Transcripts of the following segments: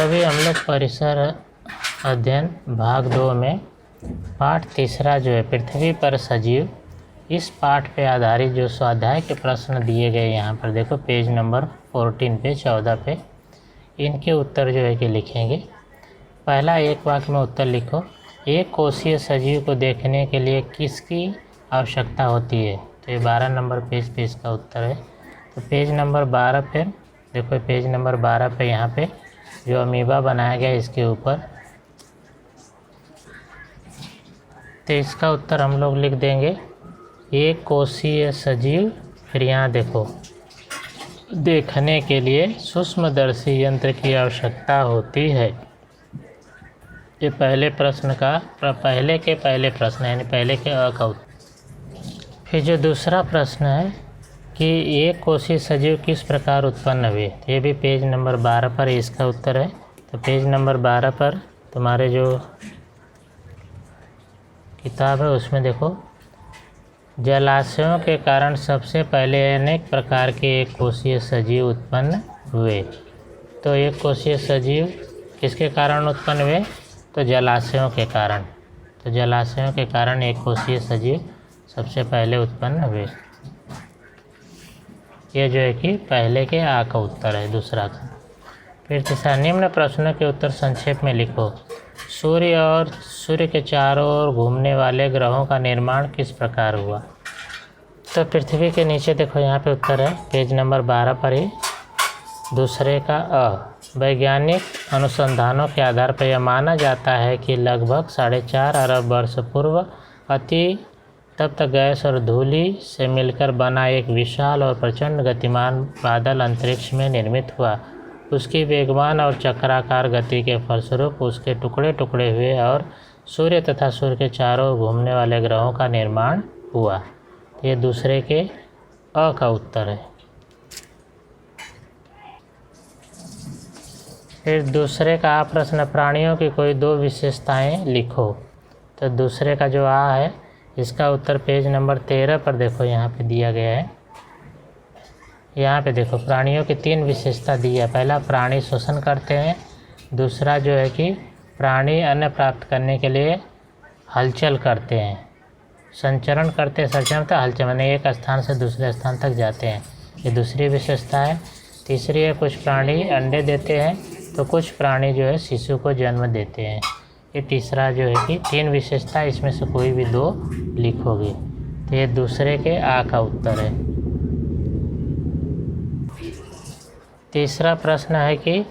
अभी हम लोग परिसर अध्ययन भाग 2 में पाठ 3 जो है पृथ्वी पर सजीव, इस पाठ पे आधारित जो स्वाध्याय के प्रश्न दिए गए यहाँ पर देखो पेज नंबर 14 पे 14 पे इनके उत्तर जो है कि लिखेंगे। पहला एक वाक्य में उत्तर लिखो। एक कोशीय सजीव को देखने के लिए किसकी आवश्यकता होती है? तो ये 12 नंबर पेज पे इसका उत्तर है। तो पेज नंबर 12 पे देखो, पेज नंबर 12 पे यहाँ पे जो अमीबा बनाया गया इसके ऊपर, तो इसका उत्तर हम लोग लिख देंगे एक कोशीय सजीव। फिर यहाँ देखो, देखने के लिए सूक्ष्मदर्शी यंत्र की आवश्यकता होती है। ये पहले प्रश्न का पहले प्रश्न यानी पहले के अ का उत्तर। फिर जो दूसरा प्रश्न है कि एक कोशीय सजीव किस प्रकार उत्पन्न हुए, तो ये भी पेज नंबर 12 पर इसका उत्तर है। तो पेज नंबर 12 पर तुम्हारे जो किताब है उसमें देखो, जलाशयों के कारण सबसे पहले अनेक प्रकार के एक कोशीय सजीव उत्पन्न हुए। तो एक कोशीय सजीव किसके कारण उत्पन्न हुए? तो जलाशयों के कारण। तो जलाशयों के कारण एक कोशीय सजीव सबसे पहले उत्पन्न हुए। ये जो है कि पहले के आ का उत्तर है, दूसरा का। फिर तीसरा, निम्न प्रश्नों के उत्तर संक्षेप में लिखो। सूर्य और सूर्य के चारों ओर घूमने वाले ग्रहों का निर्माण किस प्रकार हुआ? तो पृथ्वी के नीचे देखो यहाँ पे उत्तर है पेज नंबर 12 पर ही दूसरे का अ। वैज्ञानिक अनुसंधानों के आधार पर यह माना जाता है कि लगभग 4.5 अरब वर्ष पूर्व अति तप्त गैस और धूलि से मिलकर बना एक विशाल और प्रचंड गतिमान बादल अंतरिक्ष में निर्मित हुआ। उसकी वेगवान और चक्राकार गति के फलस्वरूप उसके टुकड़े टुकड़े हुए और सूर्य तथा सूर्य के चारों ओर घूमने वाले ग्रहों का निर्माण हुआ। ये दूसरे के अ का उत्तर है। फिर दूसरे का आ प्रश्न, प्राणियों की कोई 2 विशेषताएं लिखो। तो दूसरे का जो आ है इसका उत्तर पेज नंबर 13 पर देखो यहाँ पे दिया गया है। यहाँ पे देखो प्राणियों की 3 विशेषता दी है। पहला, प्राणी श्वसन करते हैं। दूसरा जो है कि प्राणी अन्न प्राप्त करने के लिए हलचल करते हैं, संचरण करते हैं। संचरण तो हलचल माने एक स्थान से दूसरे स्थान तक जाते हैं, ये दूसरी विशेषता है। तीसरी है, कुछ प्राणी अंडे देते हैं तो कुछ प्राणी जो है शिशु को जन्म देते हैं। ये तीसरा जो है कि 3 विशेषता, इसमें से कोई भी 2 लिखोगे। तो ये दूसरे के आ का उत्तर है। तीसरा प्रश्न है कि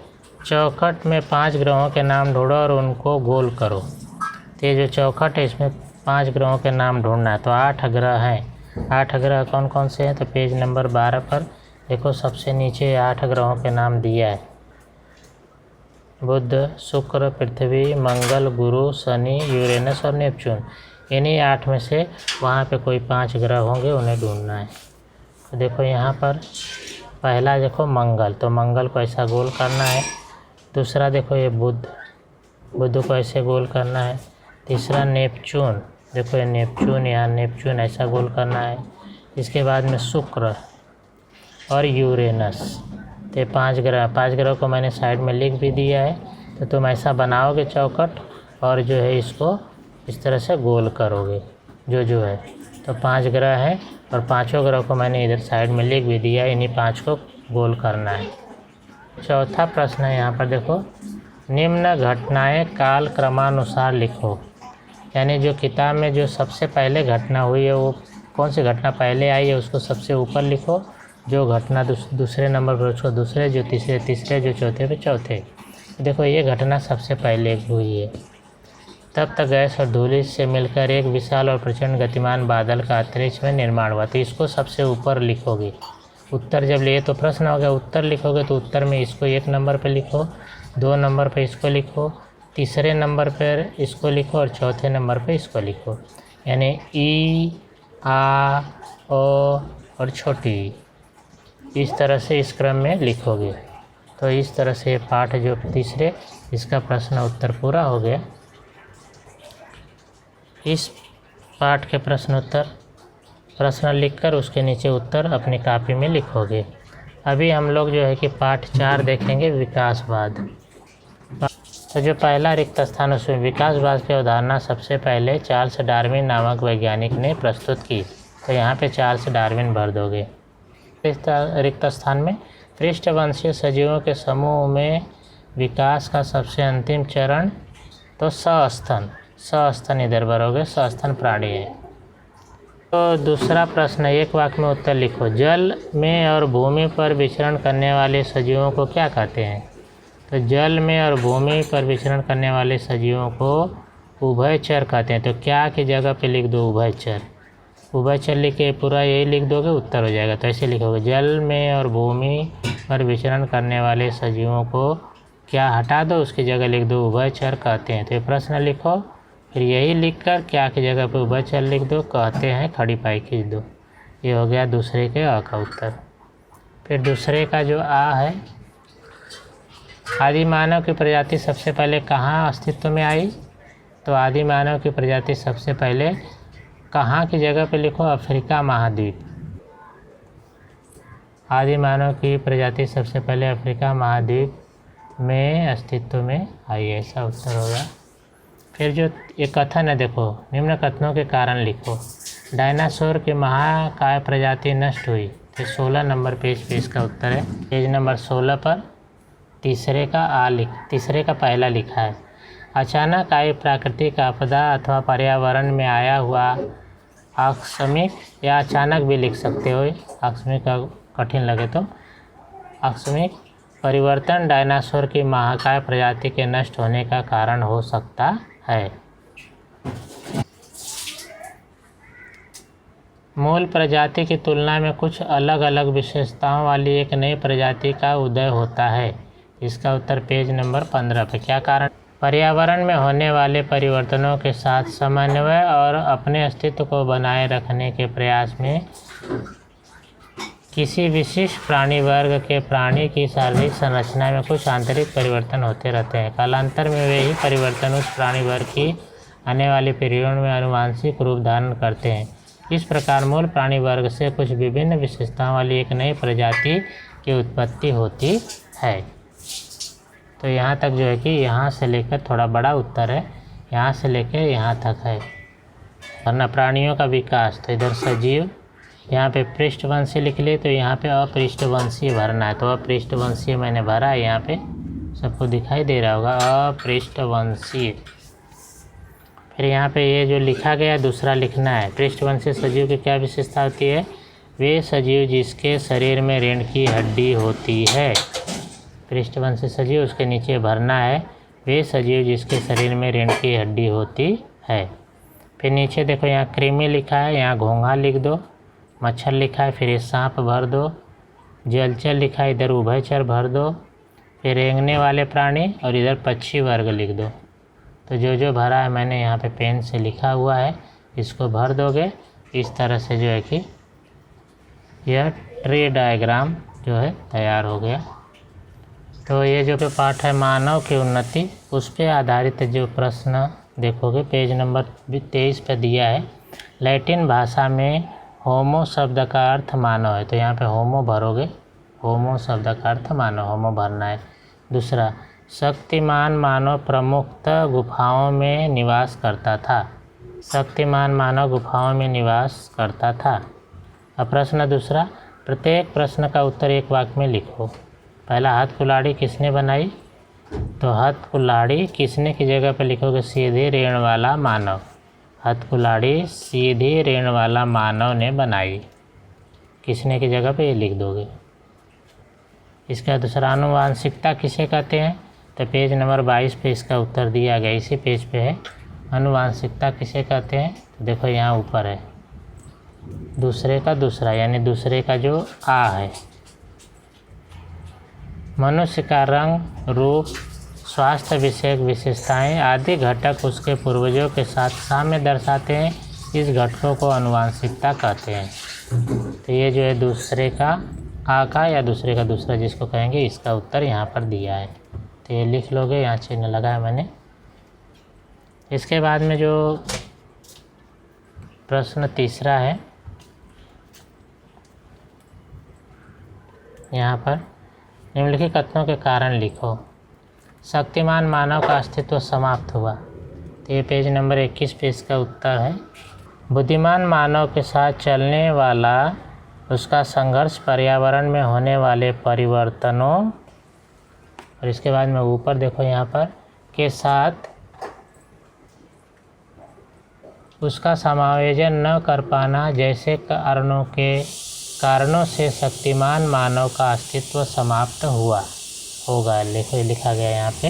चौखट में 5 ग्रहों के नाम ढूंढो और उनको गोल करो। तो ये जो चौखट है इसमें 5 ग्रहों के नाम ढूंढना है। तो 8 ग्रह हैं। 8 ग्रह कौन कौन से हैं? तो पेज नंबर 12 पर देखो, सबसे नीचे 8 ग्रहों के नाम दिया है। बुध, शुक्र, पृथ्वी, मंगल, गुरु, शनि, यूरेनस और नेपच्यून। इन्हीं 8 में से वहाँ पे कोई 5 ग्रह होंगे, उन्हें ढूंढना है। तो देखो यहाँ पर पहला देखो मंगल, तो मंगल को ऐसा गोल करना है। दूसरा देखो ये बुध, बुध को ऐसे गोल करना है। तीसरा नेपच्यून, देखो ये नेपच्यून, यहाँ नेपच्यून ऐसा गोल करना है। इसके बाद में शुक्र और यूरेनस। तो 5 ग्रह को मैंने साइड में लिख भी दिया है। तो तुम ऐसा बनाओगे चौखट और जो है इसको इस तरह से गोल करोगे जो है। तो 5 ग्रह हैं और 5 ग्रह को मैंने इधर साइड में लिख भी दिया है। इन्हीं 5 को गोल करना है। चौथा प्रश्न है यहाँ पर देखो, निम्न घटनाएं काल क्रमानुसार लिखो। यानी जो किताब में जो सबसे पहले घटना हुई है वो कौन सी घटना पहले आई है उसको सबसे ऊपर लिखो। जो घटना दूसरे नंबर पर उसको दूसरे, जो तीसरे जो चौथे पे चौथे। देखो ये घटना सबसे पहले हुई है। तब तक गैस और धूलि से मिलकर एक विशाल और प्रचंड गतिमान बादल का अंतरिक्ष में निर्माण हुआ। तो इसको सबसे ऊपर लिखोगे। उत्तर जब लिए तो प्रश्न हो गया, उत्तर लिखोगे तो उत्तर में इसको 1 नंबर पर लिखो, 2 नंबर पर इसको लिखो, तीसरे नंबर पर इसको लिखो और चौथे नंबर पर इसको लिखो। यानी ई, आ, ओ और छोटी, इस तरह से इस क्रम में लिखोगे। तो इस तरह से पाठ जो तीसरे, इसका प्रश्न उत्तर पूरा हो गया। इस पाठ के प्रश्न लिखकर उसके नीचे उत्तर अपनी कॉपी में लिखोगे। अभी हम लोग जो है कि पाठ 4 देखेंगे, विकासवाद। तो जो पहला रिक्त स्थान उसमें विकासवाद की अवधारणा सबसे पहले चार्ल्स डार्विन नामक वैज्ञानिक ने प्रस्तुत की। तो यहाँ पे चार्ल्स डार्विन भर दोगे। इस रिक्त स्थान में पृष्ठवंशीय सजीवों के समूह में विकास का सबसे अंतिम चरण तो सस्तन इधर भरोगे, सस्तन प्राणी है। तो दूसरा प्रश्न, एक वाक्य में उत्तर लिखो। जल में और भूमि पर विचरण करने वाले सजीवों को क्या कहते हैं? तो जल में और भूमि पर विचरण करने वाले सजीवों को उभयचर कहते हैं। तो क्या की जगह पे लिख दो उभयचर। उभयचर लिख के पूरा यही लिख दोगे, उत्तर हो जाएगा। तो ऐसे लिखोगे, जल में और भूमि पर विचरण करने वाले सजीवों को क्या हटा दो, उसकी जगह लिख दो उभयचर कहते हैं। तो ये प्रश्न लिखो, फिर यही लिखकर क्या की जगह पे उभयचर लिख दो, कहते हैं खड़ी पाई खींच दो। ये हो गया दूसरे के अ का उत्तर। फिर दूसरे का जो आ है, आदि मानव की प्रजाति सबसे पहले कहाँ अस्तित्व में आई? तो आदि मानव की प्रजाति सबसे पहले कहाँ की जगह पे लिखो, अफ्रीका महाद्वीप। आदि मानव की प्रजाति सबसे पहले अफ्रीका महाद्वीप में अस्तित्व में आई, ऐसा उत्तर होगा। फिर जो एक कथन है देखो, निम्न कथनों के कारण लिखो। डायनासोर की महाकाय प्रजाति नष्ट हुई। तो 16 नंबर पेज पे इसका उत्तर है। पेज नंबर 16 पर तीसरे का पहला लिखा है। अचानक आई प्राकृतिक आपदा अथवा पर्यावरण में आया हुआ आकस्मिक, या अचानक भी लिख सकते हो, आकस्मिक का कठिन लगे तो, आकस्मिक परिवर्तन डायनासोर की महाकाय प्रजाति के नष्ट होने का कारण हो सकता है। मूल प्रजाति की तुलना में कुछ अलग अलग विशेषताओं वाली एक नई प्रजाति का उदय होता है। इसका उत्तर पेज नंबर 15 पे। क्या कारण? पर्यावरण में होने वाले परिवर्तनों के साथ समन्वय और अपने अस्तित्व को बनाए रखने के प्रयास में किसी विशिष्ट प्राणी वर्ग के प्राणी की शारीरिक संरचना में कुछ आंतरिक परिवर्तन होते रहते हैं। कालांतर में वे ही परिवर्तन उस प्राणी वर्ग की आने वाली पीढ़ियों में आनुवांशिक रूप धारण करते हैं। इस प्रकार मूल प्राणी वर्ग से कुछ विभिन्न विशेषताओं वाली एक नई प्रजाति की उत्पत्ति होती है। तो यहाँ तक जो है कि यहाँ से लेकर थोड़ा बड़ा उत्तर है, यहाँ से लेकर यहाँ तक है। वरना प्राणियों का विकास, तो इधर सजीव, यहाँ पे पृष्ठवंशी लिख लिए, तो यहाँ पे अपृष्ठवंशीय भरना है। तो अपृष्ठवंशीय मैंने भरा है, यहाँ पे सबको दिखाई दे रहा होगा, अपृष्ठवंशीय। फिर यहाँ पे ये जो लिखा गया दूसरा लिखना है। पृष्ठवंशी सजीव की क्या विशेषता होती है? वे सजीव जिसके शरीर में रीढ़ की हड्डी होती है। पृष्ठवंशी सजीव, उसके नीचे भरना है, वे सजीव जिसके शरीर में रीढ़ की हड्डी होती है। फिर नीचे देखो, यहाँ कृमि लिखा है, यहाँ घोंघा लिख दो, मच्छर लिखा है, फिर ये सांप भर दो, जलचर लिखा है, इधर उभयचर भर दो, फिर रेंगने वाले प्राणी, और इधर पक्षी वर्ग लिख दो। तो जो जो भरा है मैंने यहाँ पे पेन से लिखा हुआ है, इसको भर दोगे। इस तरह से जो है कि यह ट्री डायग्राम जो है तैयार हो गया। तो ये जो पाठ है मानव की उन्नति, उस पर आधारित जो प्रश्न देखोगे, पेज नंबर 23 पे दिया है। लैटिन भाषा में होमो शब्द का अर्थ मानव है। तो यहाँ पे होमो भरोगे, होमो शब्द का अर्थ मानव, होमो भरना है। दूसरा, शक्तिमान मानव प्रमुखतः गुफाओं में निवास करता था। शक्तिमान मानव गुफाओं में निवास करता था। अब प्रश्न दूसरा, प्रत्येक प्रश्न का उत्तर एक वाक्य में लिखो। पहला, हाथ कुल्हाड़ी किसने बनाई? तो हाथ कुल्हाड़ी किसने की जगह पर लिखोगे, सीधी रेण वाला मानव। हाथ कुल्हाड़ी सीधी रेण वाला मानव ने बनाई, किसने की जगह पे ये लिख दोगे। इसका दूसरा, आनुवांशिकता किसे कहते हैं? तो पेज नंबर 22 पे इसका उत्तर दिया गया, इसी पेज पे है। आनुवांशिकता किसे कहते हैं? तो देखो यहाँ ऊपर है, दूसरे का दूसरा, यानी दूसरे का जो आ है। मनुष्य का रंग, रूप, स्वास्थ्य विषयक विशेषताएं आदि घटक उसके पूर्वजों के साथ साम्य दर्शाते हैं। इस घटकों को आनुवांशिकता कहते हैं। तो ये जो है दूसरे का आ का या दूसरे का दूसरा जिसको कहेंगे, इसका उत्तर यहाँ पर दिया है। तो ये लिख लोगे, यहाँ चिन्ह लगाया मैंने। इसके बाद में जो प्रश्न तीसरा है, यहाँ पर निम्नलिखित कथनों के कारण लिखो। शक्तिमान मानव का अस्तित्व समाप्त हुआ। तो ये पेज नंबर 21 पे इसका उत्तर है। बुद्धिमान मानव के साथ चलने वाला उसका संघर्ष पर्यावरण में होने वाले परिवर्तनों, और इसके बाद में ऊपर देखो यहाँ पर, के साथ उसका समायोजन न कर पाना जैसे कारणों से शक्तिमान मानव का अस्तित्व समाप्त होगा। लिखा गया यहाँ पे।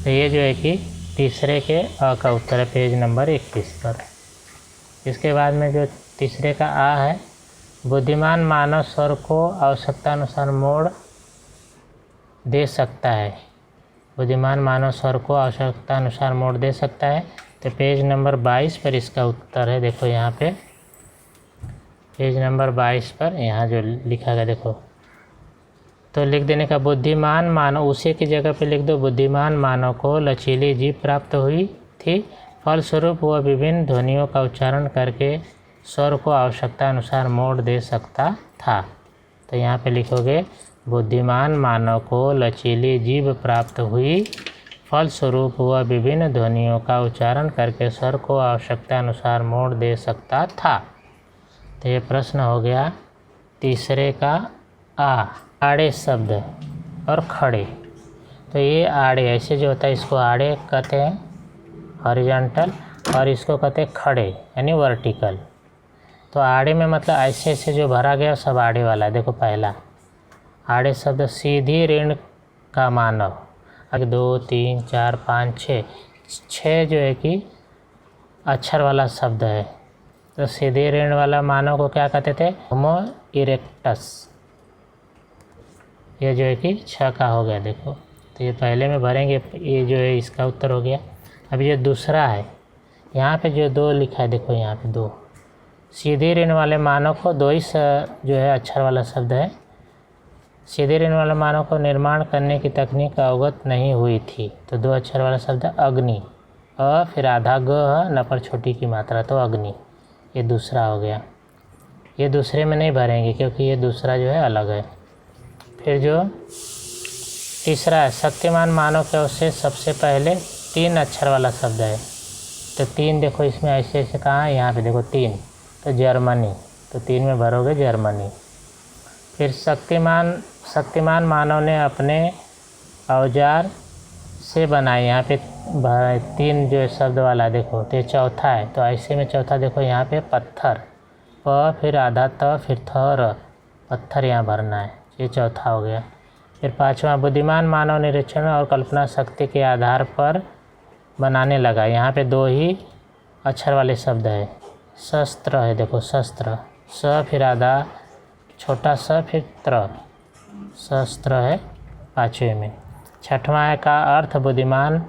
तो ये जो है कि तीसरे के अ का उत्तर है पेज नंबर 21 पर। इसके बाद में जो तीसरे का आ है, बुद्धिमान मानव स्वर को आवश्यकता अनुसार मोड़ दे सकता है। बुद्धिमान मानव स्वर को आवश्यकता अनुसार मोड़ दे सकता है। तो पेज नंबर 22 पर इसका उत्तर है। देखो यहाँ पे पेज नंबर 22 पर यहाँ जो लिखा गया देखो, तो लिख देने का बुद्धिमान मानव, उसी की जगह पे लिख दो, बुद्धिमान मानव को लचीली जीभ प्राप्त हुई थी, फलस्वरूप वह विभिन्न ध्वनियों का उच्चारण करके स्वर को आवश्यकता अनुसार मोड़ दे सकता था। तो यहाँ पे लिखोगे बुद्धिमान मानव को लचीली जीभ प्राप्त हुई, फलस्वरूप वह विभिन्न ध्वनियों का उच्चारण करके स्वर को आवश्यकता अनुसार मोड़ दे सकता था। तो ये प्रश्न हो गया तीसरे का आ। आड़े शब्द और खड़े, तो ये आड़े ऐसे जो होता है इसको आड़े कहते हैं हॉरिजॉन्टल, और इसको कहते हैं खड़े यानी वर्टिकल। तो आड़े में मतलब ऐसे ऐसे जो भरा गया सब आड़े वाला है। देखो पहला आड़े शब्द, सीधी ऋण का मानव, 2 3 4 5 6 जो है कि अक्षर वाला शब्द है। तो सीधी ऋण वाला मानव को क्या कहते थे? होमो इरेक्टस। ये जो है कि 6 का हो गया। देखो तो ये पहले में भरेंगे, ये जो है इसका उत्तर हो गया। अभी ये दूसरा है, यहाँ पे जो 2 लिखा है देखो यहाँ पे 2, सीधी ऋण वाले मानव को 2 ही जो है अक्षर वाला शब्द है। सीधे ऋण वाले मानव को निर्माण करने की तकनीक अवगत नहीं हुई थी। तो 2 अक्षर वाला शब्द है अग्नि, अ फिर आधा ग न पर छोटी की मात्रा, तो अग्नि। ये दूसरा हो गया। ये दूसरे में नहीं भरेंगे क्योंकि ये दूसरा जो है अलग है। फिर जो तीसरा है, शक्तिमान मानव के अवशेष सबसे पहले 3 अक्षर वाला शब्द है। तो 3 देखो इसमें ऐसे ऐसे कहाँ है, यहाँ पे देखो 3, तो जर्मनी, तो 3 में भरोगे जर्मनी। फिर शक्तिमान मानव ने अपने औजार से बनाए, यहाँ पे 3 जो शब्द वाला देखो, तो ये चौथा है। तो ऐसे में चौथा देखो यहाँ पे पत्थर, प फिर आधा त फिर थ र, पत्थर यहाँ भरना है। ये चौथा हो गया। फिर 5वां, बुद्धिमान मानव निरीक्षण और कल्पना शक्ति के आधार पर बनाने लगा। यहाँ पे 2 ही अक्षर वाले शब्द है। शस्त्र है, देखो शस्त्र, स फिर आधा छोटा स फिर त्र, शस्त्र है 5वें में। 6वां का अर्थ बुद्धिमान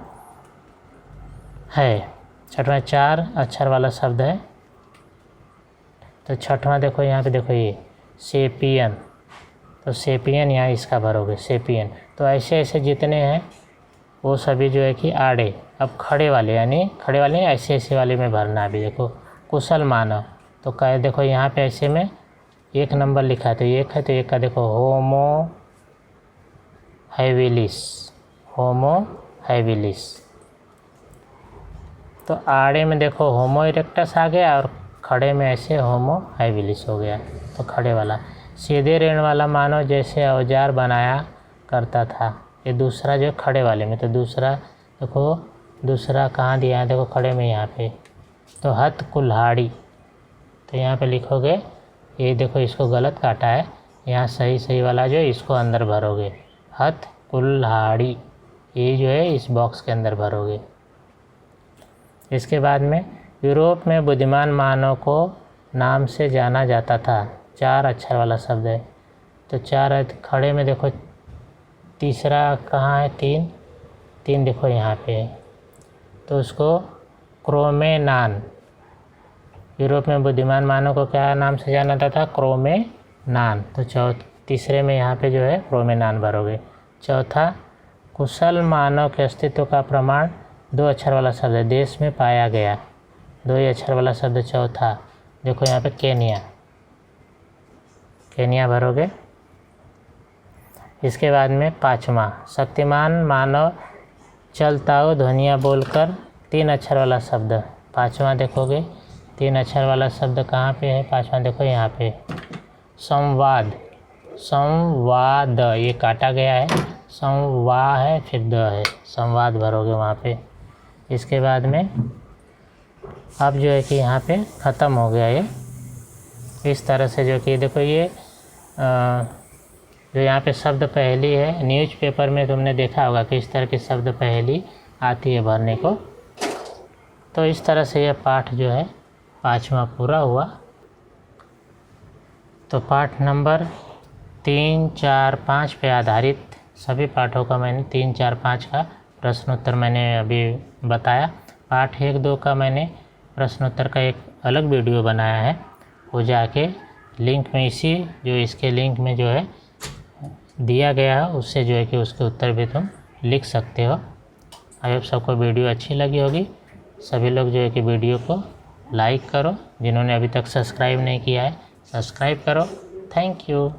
है। 6वां 4 अक्षर वाला शब्द है। तो 6वां देखो यहाँ पे देखो ये सेपियन, तो सेपियन यहाँ इसका भरोगे सेपियन। तो ऐसे ऐसे जितने हैं वो सभी जो है कि आड़े। अब खड़े वाले यानी खड़े वाले ऐसे ऐसे वाले में भरना। अभी देखो कुशल मानव, तो कहे देखो यहाँ पे ऐसे में 1 नंबर लिखा है, तो 1 है, तो 1 का देखो होमो हैविलिस, होमो हैविलिस। तो आड़े में देखो होमो इरेक्टस आ गया और खड़े में ऐसे होमो हैविलिस हो गया, तो खड़े वाला। सीधे ऋण वाला मानव जैसे औजार बनाया करता था। ये दूसरा जो खड़े वाले में, तो दूसरा देखो, दूसरा कहाँ दिया है देखो खड़े में यहाँ पे, तो हथ कुल्हाड़ी। तो यहाँ पे लिखोगे, ये देखो इसको गलत काटा है, यहाँ सही वाला जो है इसको अंदर भरोगे, हथ कुल्हाड़ी, ये जो है इस बॉक्स के अंदर भरोगे। इसके बाद में यूरोप में बुद्धिमान मानव को नाम से जाना जाता था। 4 अक्षर वाला शब्द है। तो 4 खड़े में देखो, तीसरा कहाँ है? 3 देखो यहाँ पे है, तो उसको क्रोमेनान। यूरोप में बुद्धिमान मानव को क्या नाम से जाना जाता था? क्रोमेनान। तो तीसरे में यहाँ पे जो है क्रोमेनान भरोगे। चौथा, कुशल मानव के अस्तित्व का प्रमाण 2 अक्षर वाला शब्द है, देश में पाया गया। 2 ही अक्षर वाला शब्द। चौथा देखो यहाँ पे केनिया, केनिया भरोगे। इसके बाद में 5वां, शक्तिमान मानव चलताओ ध्वनियाँ बोलकर 3 अक्षर वाला शब्द। 5वां देखोगे 3 अक्षर वाला शब्द कहाँ पे है? 5वां देखो यहाँ पे, संवाद। संवाद, ये काटा गया है, संवा है फिर द है, संवाद भरोगे वहाँ पे। इसके बाद में अब जो है कि यहाँ पे ख़त्म हो गया ये। इस तरह से जो कि देखो ये जो यहाँ पे शब्द पहेली है, न्यूज़पेपर में तुमने देखा होगा कि इस तरह की शब्द पहेली आती है भरने को। तो इस तरह से यह पाठ जो है 5वां पूरा हुआ। तो पाठ नंबर 3, 4, 5 पे आधारित सभी पाठों का मैंने 3, 4, 5 का प्रश्नोत्तर मैंने अभी बताया। पाठ 1, 2 का मैंने प्रश्नोत्तर का एक अलग वीडियो बनाया है, वो जाके लिंक में जो इसके लिंक में जो है दिया गया है, उससे जो है कि उसके उत्तर भी तुम लिख सकते हो। आई होप सबको वीडियो अच्छी लगी होगी। सभी लोग जो है कि वीडियो को लाइक करो, जिन्होंने अभी तक सब्सक्राइब नहीं किया है सब्सक्राइब करो। Thank you.